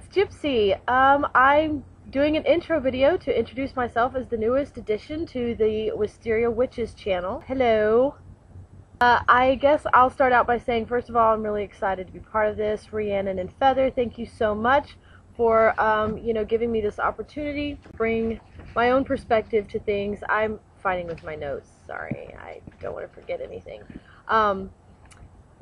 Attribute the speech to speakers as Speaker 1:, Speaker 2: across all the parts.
Speaker 1: it's Gypsy. I'm doing an intro video to introduce myself as the newest addition to the Wisteria Witches channel. Hello. I guess I'll start out by saying, first of all, I'm really excited to be part of this. Rhiannon and Feather, thank you so much for, giving me this opportunity to bring my own perspective to things. I'm fighting with my notes. Sorry, I don't want to forget anything.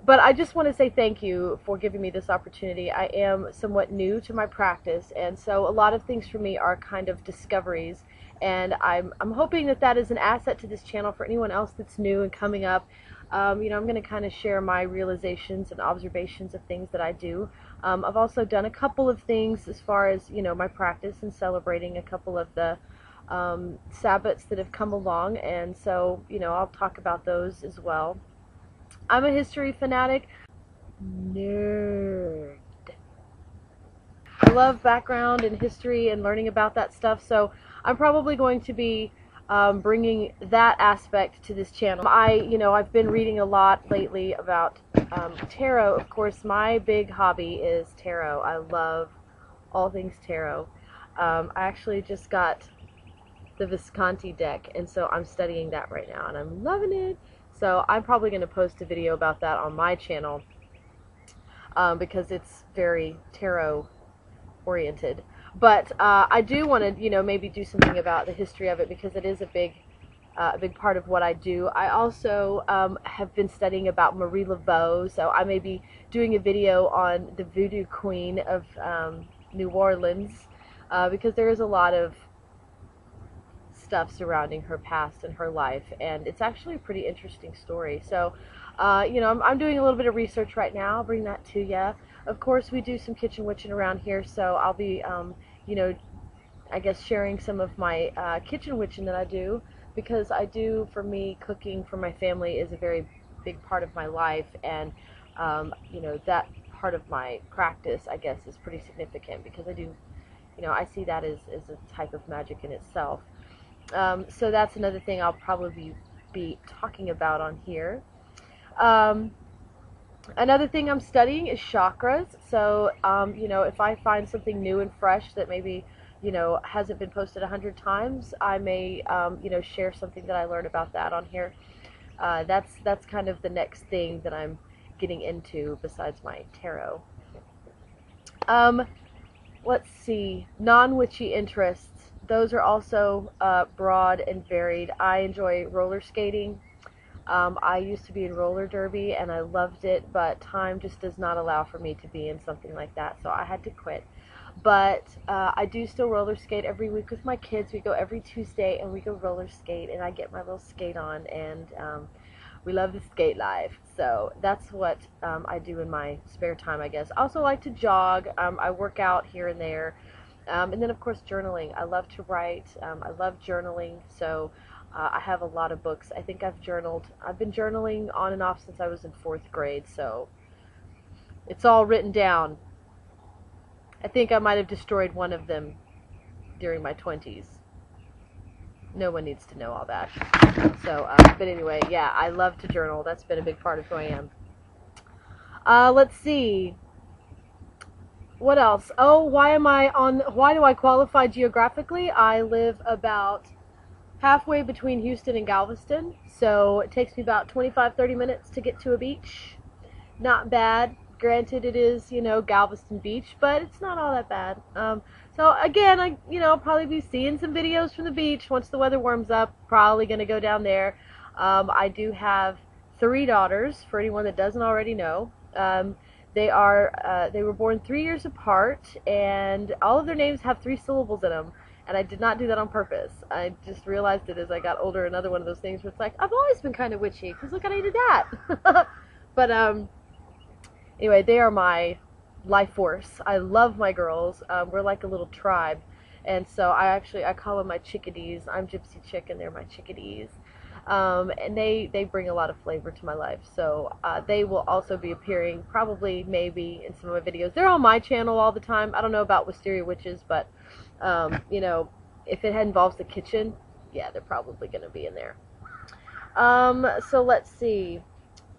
Speaker 1: But I just want to say thank you for giving me this opportunity. I am somewhat new to my practice, and so a lot of things for me are kind of discoveries, and I'm hoping that that is an asset to this channel for anyone else that's new and coming up. I'm going to kind of share my realizations and observations of things that I do. I've also done a couple of things as far as, my practice and celebrating a couple of the Sabbats that have come along, and so, I'll talk about those as well. I'm a history fanatic. Nerd. I love background and history and learning about that stuff, so I'm probably going to be bringing that aspect to this channel. I've been reading a lot lately about tarot. Of course, my big hobby is tarot. I love all things tarot. I actually just got the Visconti deck, and so I'm studying that right now, and I'm loving it. So I'm probably going to post a video about that on my channel because it's very tarot oriented. But I do want to, maybe do something about the history of it because it is a big part of what I do. I also have been studying about Marie Laveau, so I may be doing a video on the Voodoo Queen of New Orleans because there is a lot of stuff surrounding her past and her life, and it's actually a pretty interesting story. So I'm doing a little bit of research right now. I'll bring that to you. Of course, we do some kitchen witching around here, so I'll be I guess sharing some of my kitchen witching that I do, because for me, cooking for my family is a very big part of my life, and that part of my practice, I guess, is pretty significant because I do, I see that as a type of magic in itself. So that's another thing I'll probably be talking about on here. Another thing I'm studying is chakras. So, if I find something new and fresh that maybe, hasn't been posted 100 times, I may, share something that I learned about that on here. That's kind of the next thing that I'm getting into besides my tarot. Let's see, non-witchy interests. Those are also broad and varied. I enjoy roller skating. I used to be in roller derby and I loved it, but time just does not allow for me to be in something like that, so I had to quit. But I do still roller skate every week with my kids. We go every Tuesday and we go roller skate, and I get my little skate on, and we love the skate life. So that's what I do in my spare time, I guess. I also like to jog. I work out here and there. And then, of course, journaling. I love to write. I love journaling, so I have a lot of books. I think I've been journaling on and off since I was in 4th grade, so it's all written down. I think I might have destroyed one of them during my 20s. No one needs to know all that. So, but anyway, yeah, I love to journal. That's been a big part of who I am. Let's see. What else? Oh, why do I qualify geographically? I live about halfway between Houston and Galveston, so it takes me about 25-30 minutes to get to a beach. Not bad. Granted, it is, Galveston Beach, but it's not all that bad. So again, I'll probably be seeing some videos from the beach once the weather warms up. Probably going to go down there. I do have 3 daughters, for anyone that doesn't already know. They were born 3 years apart, and all of their names have 3 syllables in them, and I did not do that on purpose. I just realized it as I got older. Another one of those things where it's like, I've always been kind of witchy, because look, I did that. But anyway, they are my life force. I love my girls. We're like a little tribe, and so I call them my chickadees. I'm Gypsy Chick, and they're my chickadees. And they bring a lot of flavor to my life, so they will also be appearing probably, maybe, in some of my videos. They're on my channel all the time. I don't know about Wisteria Witches, but if it involves the kitchen, yeah, they're probably going to be in there. So let's see.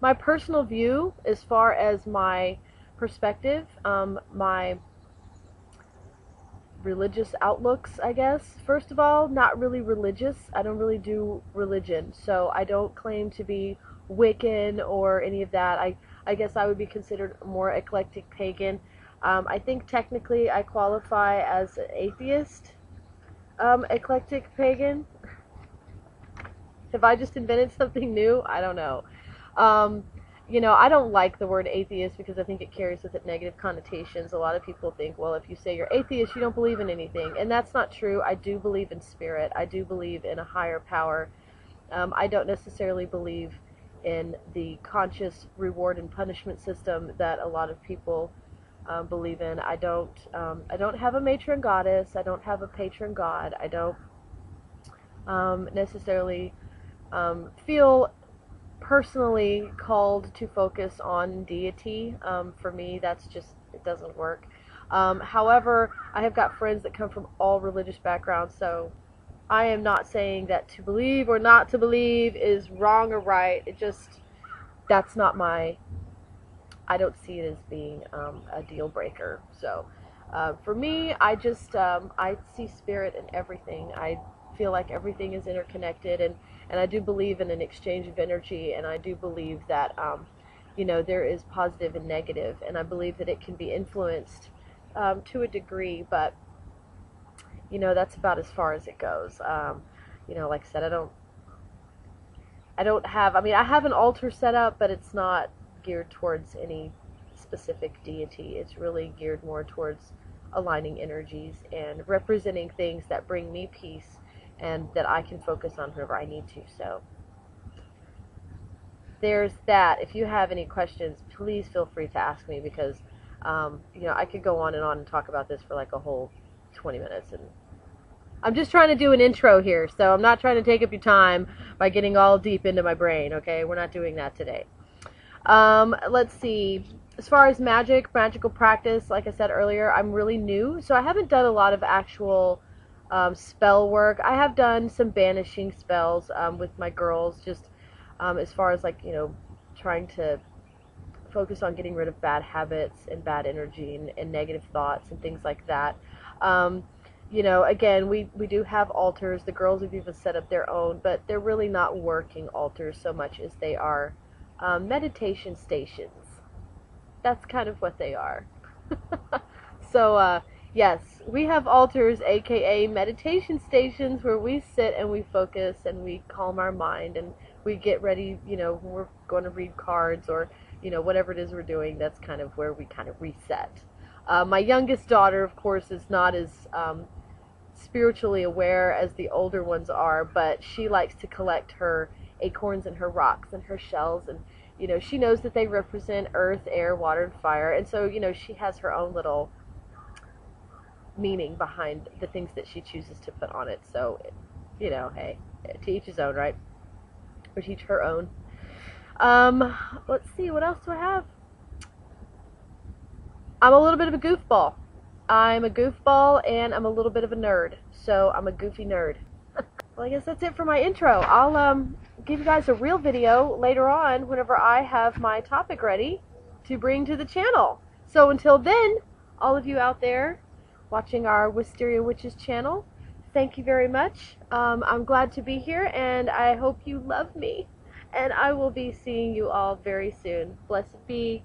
Speaker 1: My personal view, as far as my perspective, my religious outlooks, I guess. First of all, not really religious. I don't really do religion, so I don't claim to be Wiccan or any of that. I guess I would be considered more eclectic pagan. I think technically I qualify as an atheist, eclectic pagan. Have I just invented something new? I don't know. You know, I don't like the word atheist because I think it carries with it negative connotations. A lot of people think, well, if you say you're atheist, you don't believe in anything. And that's not true. I do believe in spirit. I do believe in a higher power. I don't necessarily believe in the conscious reward and punishment system that a lot of people believe in. I don't have a matron goddess. I don't have a patron god. I don't necessarily feel personally called to focus on deity. For me, that's just, it doesn't work. However, I have got friends that come from all religious backgrounds, so I am not saying that to believe or not to believe is wrong or right. It just, that's not my, I don't see it as being a deal breaker. So for me, I just, I see spirit in everything. I feel like everything is interconnected, and I do believe in an exchange of energy, and I do believe that, you know, there is positive and negative, and I believe that it can be influenced to a degree, but, you know, that's about as far as it goes. You know, like I said, I don't have, I mean, I have an altar set up, but it's not geared towards any specific deity. It's really geared more towards aligning energies and representing things that bring me peace and that I can focus on whenever I need to. So there's that. If you have any questions, please feel free to ask me, because you know, I could go on and talk about this for like a whole 20 minutes, and I'm just trying to do an intro here, so I'm not trying to take up your time by getting all deep into my brain, okay? We're not doing that today. Let's see. As far as magical practice, like I said earlier, I'm really new, so I haven't done a lot of actual spell work. I have done some banishing spells with my girls, just as far as, like, you know, trying to focus on getting rid of bad habits and bad energy and negative thoughts and things like that. You know, again, we do have altars. The girls have even set up their own, but they're really not working altars so much as they are meditation stations. That's kind of what they are. So, yes, we have altars, aka meditation stations, where we sit and we focus and we calm our mind and we get ready, you know, when we're going to read cards or, you know, whatever it is we're doing. That's kind of where we kind of reset. My youngest daughter, of course, is not as spiritually aware as the older ones are, but she likes to collect her acorns and her rocks and her shells, and, you know, she knows that they represent earth, air, water, and fire, and so, you know, she has her own little meaning behind the things that she chooses to put on it. So, you know, hey, to each his own, right? Or to each her own. Let's see, what else do I have? I'm a little bit of a goofball. I'm a goofball, and I'm a little bit of a nerd. So I'm a goofy nerd. Well, I guess that's it for my intro. I'll give you guys a real video later on whenever I have my topic ready to bring to the channel. So until then, all of you out there watching our Wisteria Witches channel, thank you very much. I'm glad to be here, and I hope you love me. And I will be seeing you all very soon. Blessed be.